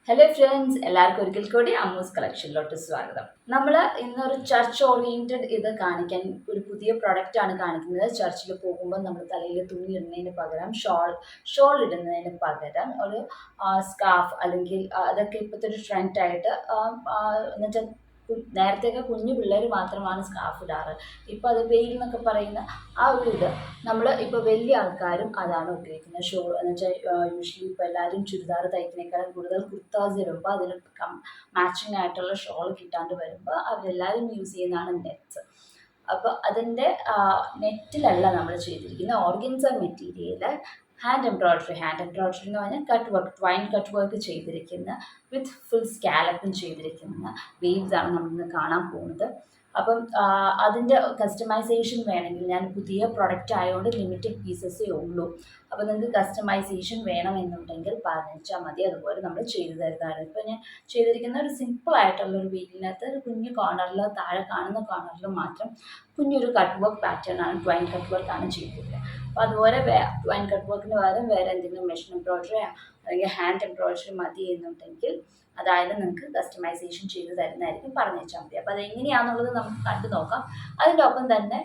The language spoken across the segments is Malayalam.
Hello friends, എല്ലാവർക്കും ഒരിക്കൽ കൂടി അമ്മൂസ് കളക്ഷനിലോട്ട് സ്വാഗതം. നമ്മൾ ഇന്നൊരു ചർച്ച് ഓറിയന്റഡ് ഇത് കാണിക്കാൻ ഒരു പുതിയ പ്രൊഡക്റ്റ് ആണ് കാണിക്കുന്നത്. ചർച്ചിൽ പോകുമ്പോൾ നമ്മൾ തലയിൽ തുണി ഇടുന്നതിന് പകരം ഷോൾ ഇടുന്നതിന് പകരം ഒരു സ്കാർഫ് അല്ലെങ്കിൽ അതൊക്കെ ഇപ്പോഴത്തെ ഒരു ട്രെൻഡായിട്ട് എന്നുവെച്ചാൽ നേരത്തെയൊക്കെ കുഞ്ഞു പിള്ളേർ മാത്രമാണ് സ്കാർഫ് ഇടാറ്. ഇപ്പോൾ അത് വെയിൽ എന്നൊക്കെ പറയുന്ന ആ ഒരു ഇത് നമ്മൾ ഇപ്പോൾ വലിയ ആൾക്കാരും അതാണ് ഉപയോഗിക്കുന്നത്. ഷോൾ എന്ന് വെച്ചാൽ യൂഷ്വലി ഇപ്പോൾ എല്ലാവരും ചുരിദാർ തയ്ക്കുന്നേക്കാളും കൂടുതൽ കുർത്താസ് ഇടുമ്പോൾ അതിന് മാച്ചിങ് ആയിട്ടുള്ള ഷോൾ കിട്ടാണ്ട് വരുമ്പോൾ അവരെല്ലാവരും യൂസ് ചെയ്യുന്നതാണ് നെറ്റ്സ്. അപ്പോൾ അതിൻ്റെ നെറ്റിലല്ല നമ്മൾ ചെയ്തിരിക്കുന്നത്. ഓർഗൻസ മെറ്റീരിയൽ ഹാൻഡ് എംബ്രോയിഡറി എന്ന് പറഞ്ഞാൽ cut work, Twain cut work ചെയ്തിരിക്കുന്ന വിത്ത് ഫുൾ സ്കാലപ്പും ചെയ്തിരിക്കുന്ന വേവ്സ് ആണ് നമ്മളിന്ന് കാണാൻ പോകുന്നത്. അപ്പം അതിൻ്റെ കസ്റ്റമൈസേഷൻ വേണമെങ്കിൽ, ഞാൻ പുതിയ പ്രൊഡക്റ്റ് ആയതുകൊണ്ട് ലിമിറ്റഡ് പീസസേ ഉള്ളൂ. അപ്പോൾ നിങ്ങൾക്ക് കസ്റ്റമൈസേഷൻ വേണമെന്നുണ്ടെങ്കിൽ പറഞ്ഞാൽ മതി, അതുപോലെ നമ്മൾ ചെയ്തു തരുന്നതാണ്. ഇപ്പോൾ ഞാൻ ചെയ്തിരിക്കുന്ന ഒരു സിമ്പിളായിട്ടുള്ളൊരു വീട്ടിനകത്ത് ഒരു കുഞ്ഞു കോർണറിൽ, താഴെ കാണുന്ന കോർണറിൽ മാത്രം കുഞ്ഞൊരു കട്ട് വർക്ക് പാറ്റേൺ ആണ്, ട്വൈൻ കട്ട് വർക്കാണ് ചെയ്തിരിക്കുന്നത്. അപ്പോൾ അതുപോലെ ട്വൈൻ കട്ട് വർക്കിന് പകരം വേറെ എന്തെങ്കിലും മെഷീൻ എംബ്രോയിഡറി അല്ലെങ്കിൽ ഹാൻഡ് എംബ്രോയിഡറി മതി എന്നുണ്ടെങ്കിൽ അതായത് നിങ്ങൾക്ക് കസ്റ്റമൈസേഷൻ ചെയ്ത് തരുന്നതായിരിക്കും, പറഞ്ഞു വെച്ചാൽ മതി. അപ്പോൾ അതെങ്ങനെയാണെന്നുള്ളത് നമുക്ക് കണ്ടു നോക്കാം. അതിൻ്റെ ഒപ്പം തന്നെ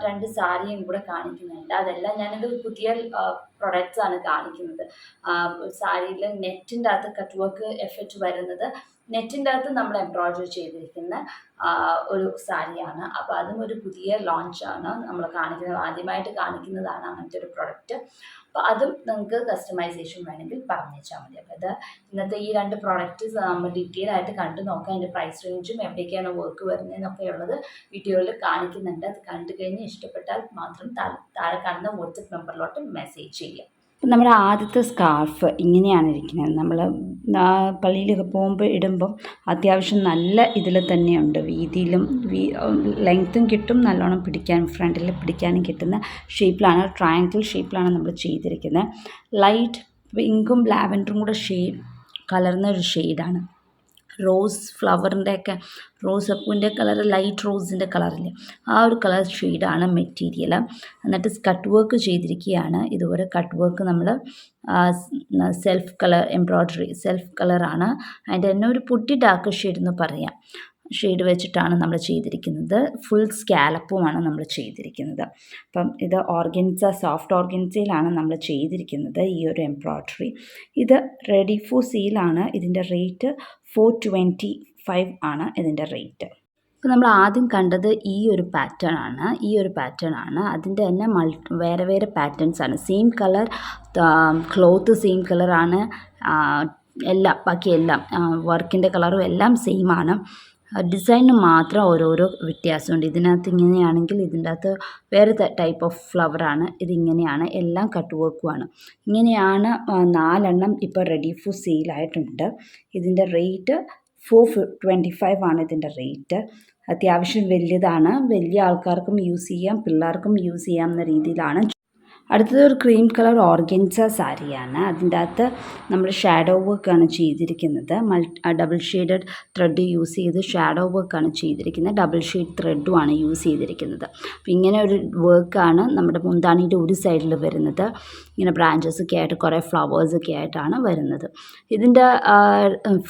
2 സാരിയും കൂടെ കാണിക്കുന്നുണ്ട്. അതെല്ലാം ഞാനിത് പുതിയ പ്രൊഡക്ട്സ് ആണ് കാണിക്കുന്നത്. സാരിയിൽ നെറ്റിൻ്റെ അകത്ത് കട്ട് വർക്ക് എഫക്റ്റ് വരുന്നത്, നെറ്റിൻ്റെ അകത്ത് നമ്മൾ എംബ്രോയിഡറി ചെയ്തിരിക്കുന്ന ഒരു സാരിയാണ്. അപ്പോൾ അതും ഒരു പുതിയ ലോഞ്ചാണ് നമ്മൾ കാണിക്കുന്നത്, ആദ്യമായിട്ട് കാണിക്കുന്നതാണ് അങ്ങനത്തെ ഒരു പ്രൊഡക്റ്റ്. അപ്പോൾ അതും നിങ്ങൾക്ക് കസ്റ്റമൈസേഷൻ വേണമെങ്കിൽ പറഞ്ഞു വെച്ചാൽ മതി. അപ്പോൾ ഇത് ഇന്നത്തെ ഈ 2 പ്രോഡക്റ്റ്സ് നമ്മൾ ഡീറ്റെയിൽ ആയിട്ട് കണ്ടു നോക്കാം. അതിൻ്റെ പ്രൈസ് റേഞ്ചും എവിടേക്കാണ് വർക്ക് വരുന്നതെന്നൊക്കെ ഉള്ളത് വീഡിയോയിൽ കാണിക്കുന്നുണ്ട്. അത് കണ്ടു കഴിഞ്ഞ് ഇഷ്ടപ്പെട്ടാൽ മാത്രം താഴെ കാണുന്ന വാട്സപ്പ് നമ്പറിലോട്ട് മെസ്സേജ് ചെയ്യുക. നമ്മുടെ ആദ്യത്തെ സ്കാർഫ് ഇങ്ങനെയാണ് ഇരിക്കുന്നത്. നമ്മൾ പള്ളിയിലൊക്കെ പോകുമ്പോൾ ഇടുമ്പം അത്യാവശ്യം നല്ല ഇതിൽ തന്നെയുണ്ട്, വീതിയിലും ലെങ്ത്തും കിട്ടും, നല്ലോണം പിടിക്കാൻ ഫ്രണ്ടിൽ പിടിക്കാനും കിട്ടുന്ന ഷേപ്പിലാണ്, ട്രയാങ്കിൾ ഷേപ്പിലാണ് നമ്മൾ ചെയ്തിരിക്കുന്നത്. ലൈറ്റ് പിങ്കും ലാവൻഡറും കൂടെ കലർന്ന ഒരു ഷെയ്ഡാണ്. റോസ് ഫ്ലവറിൻ്റെയൊക്കെ, റോസപ്പൂവിൻ്റെ കളർ, ലൈറ്റ് റോസിൻ്റെ കളറില്ലേ, ആ ഒരു കളർ ഷെയ്ഡാണ് മെറ്റീരിയൽ. എന്നിട്ട് കട്ട് വർക്ക് ചെയ്തിരിക്കുകയാണ്. ഇതുപോലെ കട്ട് വർക്ക് നമ്മൾ സെൽഫ് കളർ എംബ്രോയ്ഡറി, സെൽഫ് കളറാണ്. അതിൻ്റെ തന്നെ ഒരു പൊട്ടി ഡാർക്ക് ഷെയ്ഡ് എന്ന് പറയാം, ഷെയ്ഡ് വെച്ചിട്ടാണ് നമ്മൾ ചെയ്തിരിക്കുന്നത്. ഫുൾ സ്കാലപ്പുമാണ് നമ്മൾ ചെയ്തിരിക്കുന്നത്. അപ്പം ഇത് ഓർഗൻസ, സോഫ്റ്റ് ഓർഗൻസയിലാണ് നമ്മൾ ചെയ്തിരിക്കുന്നത് ഈ ഒരു എംബ്രോയ്ഡറി. ഇത് റെഡി ഫോർ സെയിലാണ്. ഇതിൻ്റെ റേറ്റ് 425 ആണ് ഇതിൻ്റെ റേറ്റ്. ഇപ്പോൾ നമ്മൾ ആദ്യം കണ്ടത് ഈ ഒരു പാറ്റേൺ ആണ്. അതിൻ്റെ തന്നെ വേറെ വേറെ പാറ്റേൺസ് ആണ്. സെയിം കളർ ക്ലോത്ത്, സെയിം കളറാണ് എല്ലാം, ബാക്കിയെല്ലാം വർക്കിൻ്റെ കളറും എല്ലാം സെയിം ആണ്. ഡിസൈന് മാത്രം ഓരോരോ വ്യത്യാസമുണ്ട്. ഇതിനകത്ത് ഇങ്ങനെയാണെങ്കിൽ ഇതിൻ്റെ അകത്ത് വേറെ ടൈപ്പ് ഓഫ് ഫ്ലവറാണ്, ഇതിങ്ങനെയാണ്. എല്ലാം കട്ട് വർക്കുമാണ്. ഇങ്ങനെയാണ് 4 ഇപ്പോൾ റെഡി ഫോർ സെയിലായിട്ടുണ്ട്. ഇതിൻ്റെ റേറ്റ് 425 ആണ് ഇതിൻ്റെ റേറ്റ്. അത്യാവശ്യം വലിയതാണ്, വലിയ ആൾക്കാർക്കും യൂസ് ചെയ്യാം, പിള്ളേർക്കും യൂസ് ചെയ്യാവുന്ന രീതിയിലാണ്. അടുത്തത് ഒരു ക്രീം കളർ ഓർഗൻസ സാരിയാണ്. അതിൻ്റെ അകത്ത് നമ്മൾ ഷാഡോ വർക്കാണ് ചെയ്തിരിക്കുന്നത്. ഡബിൾ ഷെയ്ഡഡ് ത്രെഡ് യൂസ് ചെയ്ത് ഷാഡോ വർക്കാണ് ചെയ്തിരിക്കുന്നത്. ഡബിൾ ഷെയ്ഡ് ത്രെഡുമാണ് യൂസ് ചെയ്തിരിക്കുന്നത്. അപ്പോൾ ഇങ്ങനെ ഒരു വർക്കാണ് നമ്മുടെ മുന്താണിയുടെ ഒരു സൈഡിൽ വരുന്നത്. ഇങ്ങനെ ബ്രാഞ്ചസൊക്കെ ആയിട്ട് കുറേ ഫ്ലവേഴ്സൊക്കെ ആയിട്ടാണ് വരുന്നത്. ഇതിൻ്റെ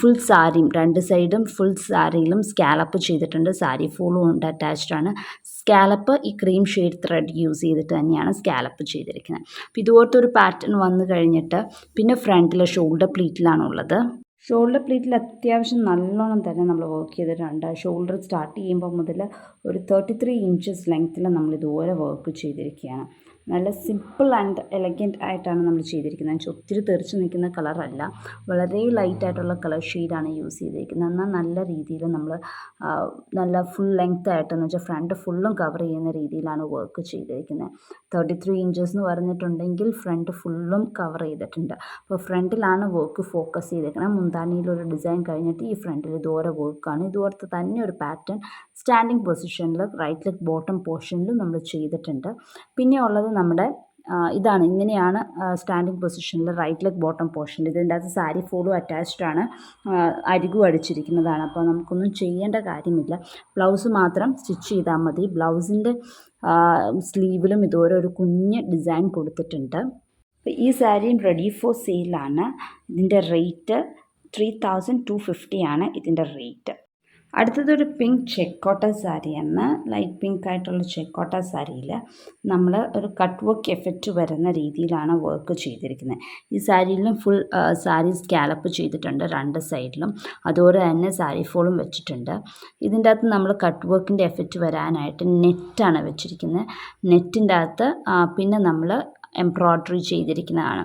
ഫുൾ സാരിയും 2 സൈഡും ഫുൾ സാരിയിലും സ്കാലപ്പ് ചെയ്തിട്ടുണ്ട്. സാരി ഫുള്ളും ഉണ്ട്, അറ്റാച്ച്ഡ് ആണ്. സ്കാലപ്പ് ഈ ക്രീം ഷെയ്ഡ് ത്രെഡ് യൂസ് ചെയ്തിട്ട് തന്നെയാണ് സ്കാലപ്പ് ചെയ്തിരിക്കുന്നത്. അപ്പോൾ ഇതുപോലത്തെ ഒരു പാറ്റേൺ വന്നു കഴിഞ്ഞിട്ട് പിന്നെ ഫ്രണ്ടിൽ ഷോൾഡർ പ്ലീറ്റിലാണുള്ളത്. ഷോൾഡർ പ്ലീറ്റിൽ അത്യാവശ്യം നല്ലോണം തന്നെ നമ്മൾ വർക്ക് ചെയ്തിട്ടുണ്ട്. ഷോൾഡർ സ്റ്റാർട്ട് ചെയ്യുമ്പോൾ മുതൽ ഒരു 33 ഇഞ്ചസ് ലെങ്ത്തിൽ നമ്മൾ ഇതുപോലെ വർക്ക് ചെയ്തിരിക്കുകയാണ്. നല്ല സിമ്പിൾ ആൻഡ് എലഗൻറ്റ് ആയിട്ടാണ് നമ്മൾ ചെയ്തിരിക്കുന്നത്. ഒത്തിരി തെറിച്ച് നിൽക്കുന്ന കളറല്ല, വളരെ ലൈറ്റായിട്ടുള്ള കളർ ഷെയ്ഡാണ് യൂസ് ചെയ്തിരിക്കുന്നത്. എന്നാൽ നല്ല രീതിയിൽ നമ്മൾ നല്ല ഫുൾ ലെങ്ത് ആയിട്ടെന്ന് വെച്ചാൽ ഫ്രണ്ട് ഫുള്ളും കവർ ചെയ്യുന്ന രീതിയിലാണ് വർക്ക് ചെയ്തിരിക്കുന്നത്. 33 ഇഞ്ചസ് എന്ന് പറഞ്ഞിട്ടുണ്ടെങ്കിൽ ഫ്രണ്ട് ഫുള്ളും കവർ ചെയ്തിട്ടുണ്ട്. അപ്പോൾ ഫ്രണ്ടിലാണ് വർക്ക് ഫോക്കസ് ചെയ്തിരിക്കുന്നത്. മുന്താണിയിലൊരു ഡിസൈൻ കഴിഞ്ഞിട്ട് ഈ ഫ്രണ്ടിൽ ഇതുപോലെ വർക്കാണ്. ഇതുപോലത്തെ തന്നെ ഒരു പാറ്റേൺ സ്റ്റാൻഡിങ് പൊസിഷനിൽ റൈറ്റ് ലെഗ് ബോട്ടം പോർഷനിലും നമ്മൾ ചെയ്തിട്ടുണ്ട്. പിന്നെ ഉള്ളത് നമ്മുടെ ഇതാണ്, ഇങ്ങനെയാണ് സ്റ്റാൻഡിങ് പൊസിഷനിൽ റൈറ്റ് ലെഗ് ബോട്ടം പോർഷനിൽ. ഇതിൻ്റെ അകത്ത് സാരി ഫോളും അറ്റാച്ച്ഡ് ആണ്, അരികും അടിച്ചിരിക്കുന്നതാണ്. അപ്പോൾ നമുക്കൊന്നും ചെയ്യേണ്ട കാര്യമില്ല, ബ്ലൗസ് മാത്രം സ്റ്റിച്ച് ചെയ്താൽ മതി. ബ്ലൗസിൻ്റെ സ്ലീവിലും ഇതുപോലെ ഒരു കുഞ്ഞ് ഡിസൈൻ കൊടുത്തിട്ടുണ്ട്. അപ്പോൾ ഈ സാരിയും റെഡി ഫോർ സെയിലാണ്. ഇതിൻ്റെ റേറ്റ് 3250 ആണ് ഇതിൻ്റെ റേറ്റ്. അടുത്തതൊരു പിങ്ക് ചെക്കോട്ട സാരിയാണ്. ലൈറ്റ് പിങ്ക് ആയിട്ടുള്ള ചെക്കോട്ട സാരിയിൽ നമ്മൾ ഒരു കട്ട് വർക്ക് എഫക്റ്റ് വരുന്ന രീതിയിലാണ് വർക്ക് ചെയ്തിരിക്കുന്നത്. ഈ സാരിയിലും ഫുൾ സാരി സ്കാലപ്പ് ചെയ്തിട്ടുണ്ട് 2 സൈഡിലും. അതുപോലെ തന്നെ സാരി ഫോളും വെച്ചിട്ടുണ്ട്. ഇതിൻ്റെ അകത്ത് നമ്മൾ കട്ട് വർക്കിൻ്റെ എഫക്റ്റ് വരാനായിട്ട് നെറ്റാണ് വെച്ചിരിക്കുന്നത്. നെറ്റിൻ്റെ അകത്ത് പിന്നെ നമ്മൾ എംബ്രോയ്ഡറി ചെയ്തിരിക്കുന്നതാണ്.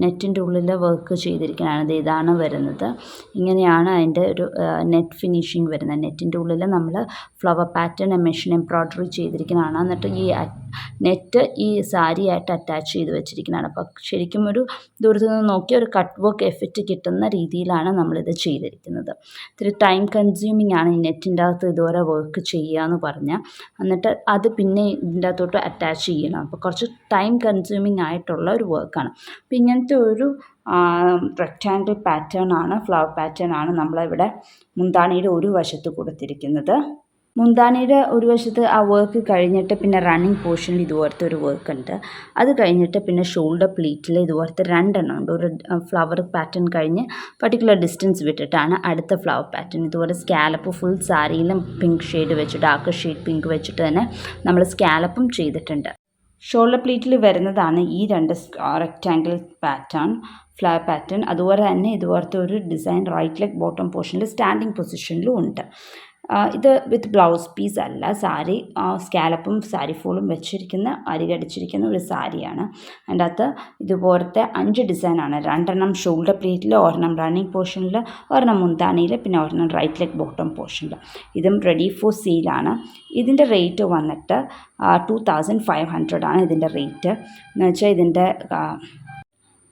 നെറ്റിൻ്റെ ഉള്ളിൽ വർക്ക് ചെയ്തിരിക്കുന്നതാണ്. ഇതാണ് വരുന്നത്. ഇങ്ങനെയാണ് അതിൻ്റെ ഒരു നെറ്റ് ഫിനിഷിങ് വരുന്നത്. നെറ്റിൻ്റെ ഉള്ളിൽ നമ്മൾ ഫ്ലവർ പാറ്റേൺ മെഷീൻ എംബ്രോയ്ഡറി ചെയ്തിരിക്കുന്നതാണ്. എന്നിട്ട് ഈ നെറ്റ് ഈ സാരിയായിട്ട് അറ്റാച്ച് ചെയ്ത് വെച്ചിരിക്കുന്നതാണ്. അപ്പോൾ ശരിക്കും ഒരു ദൂരത്ത് നിന്ന് നോക്കി ഒരു കട്ട് വർക്ക് എഫക്റ്റ് കിട്ടുന്ന രീതിയിലാണ് നമ്മളിത് ചെയ്തിരിക്കുന്നത്. ഇത്തിരി ടൈം കൺസ്യൂമിങ് ആണ് ഈ നെറ്റിൻ്റെ അകത്ത് ഇതുവരെ വർക്ക് ചെയ്യുക എന്ന് പറഞ്ഞാൽ. എന്നിട്ട് അത് പിന്നെ ഇതിൻ്റെ അകത്തോട്ട് അറ്റാച്ച് ചെയ്യണം. അപ്പോൾ കുറച്ച് ടൈം കൺസ്യൂമിങ് ആയിട്ടുള്ള ഒരു വർക്കാണ്. അപ്പോൾ ഇങ്ങനത്തെ ഒരു റെക്റ്റാങ്കിൾ പാറ്റേൺ ആണ്, ഫ്ലവർ പാറ്റേൺ ആണ് നമ്മളിവിടെ മുന്താണിയുടെ ഒരു വശത്ത് കൊടുത്തിരിക്കുന്നത്. മുന്താണിയുടെ ഒരു വശത്ത് ആ വർക്ക് കഴിഞ്ഞിട്ട് പിന്നെ റണ്ണിങ് പോർഷനിൽ ഇതുപോലത്തെ ഒരു വർക്ക് ഉണ്ട്. അത് കഴിഞ്ഞിട്ട് പിന്നെ ഷോൾഡർ പ്ലീറ്റിൽ ഇതുപോലത്തെ 2 എണ്ണം ഉണ്ട്. ഒരു ഫ്ലവർ പാറ്റേൺ കഴിഞ്ഞ് പർട്ടിക്കുലർ ഡിസ്റ്റൻസ് വിട്ടിട്ടാണ് അടുത്ത ഫ്ലവർ പാറ്റേൺ. ഇതുപോലെ സ്കാലപ്പ് ഫുൾ സാരിയിലും പിങ്ക് ഷെയ്ഡ് വെച്ച് ഡാർക്ക് ഷെയ്ഡ് പിങ്ക് വെച്ചിട്ട് തന്നെ നമ്മൾ സ്കാലപ്പും ചെയ്തിട്ടുണ്ട്. ഷോൾഡർ പ്ലീറ്റിൽ വരുന്നതാണ് ഈ 2 റെക്റ്റാങ്കിൾ പാറ്റേൺ, ഫ്ലവർ പാറ്റേൺ. അതുപോലെ തന്നെ ഇതുപോലത്തെ ഒരു ഡിസൈൻ റൈറ്റ് ലെഗ് ബോട്ടം പോർഷനിൽ സ്റ്റാൻഡിങ് പൊസിഷനിലും ഉണ്ട്. ഇത് വിത്ത് ബ്ലൗസ് പീസ് അല്ല, സാരി സ്കാലപ്പും സാരി ഫോളും വെച്ചിരിക്കുന്ന അരികടിച്ചിരിക്കുന്ന ഒരു സാരിയാണ്. അതിൻ്റെ അകത്ത് ഇതുപോലത്തെ 5 ഡിസൈനാണ്. 2 എണ്ണം ഷോൾഡർ പ്ലീറ്റിൽ, ഒരെണ്ണം റണ്ണിങ് പോർഷനിൽ, ഒരെണ്ണം മുന്താണിയിൽ, പിന്നെ ഒരെണ്ണം റൈറ്റ് ലെഗ് ബോട്ടം പോർഷനിൽ. ഇതും റെഡി ഫോർ സെയിലാണ്. ഇതിൻ്റെ റേറ്റ് വന്നിട്ട് 2500 ആണ് ഇതിൻ്റെ റേറ്റ്. എന്ന് വെച്ചാൽ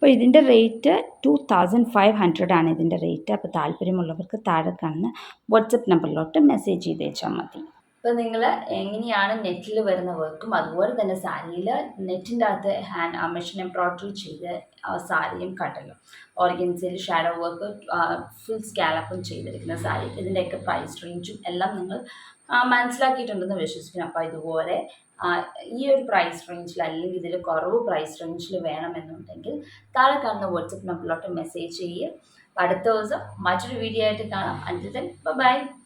അപ്പോൾ ഇതിൻ്റെ റേറ്റ് 2500 ആണ് ഇതിൻ്റെ റേറ്റ്. അപ്പോൾ താല്പര്യമുള്ളവർക്ക് താഴെ കാണുന്ന വാട്സപ്പ് നമ്പറിലോട്ട് മെസ്സേജ് ചെയ്തേച്ചാൽ മതി. ഇപ്പോൾ നിങ്ങൾ എങ്ങനെയാണ് നെറ്റിൽ വരുന്ന വർക്കും അതുപോലെ തന്നെ സാരിയിൽ നെറ്റിൻ്റെ അകത്ത് മെഷീൻ എംബ്രോയ്ഡറി ചെയ്ത് സാരിയും കണ്ടല്ലോ. ഓർഗൻസയിൽ ഷാഡോ വർക്ക് ഫുൾ സ്കാലപ്പും ചെയ്തിരിക്കുന്ന സാരി. ഇതിൻ്റെയൊക്കെ പ്രൈസ് റേഞ്ചും എല്ലാം നിങ്ങൾ മനസ്സിലാക്കിയിട്ടുണ്ടെന്ന് വിശ്വസിക്കുന്നു. അപ്പോൾ ഇതുപോലെ ഈ ഒരു പ്രൈസ് റേഞ്ചിൽ അല്ലെങ്കിൽ ഇതിൽ കുറവ് പ്രൈസ് റേഞ്ചിൽ വേണമെന്നുണ്ടെങ്കിൽ താഴെ കാണുന്ന വാട്സപ്പ് നമ്പറിലോട്ട് മെസ്സേജ് ചെയ്യുക. അടുത്ത ദിവസം മറ്റൊരു വീഡിയോ ആയിട്ട് കാണാം. അൻറ്റിൽ ദെൻ ബൈ.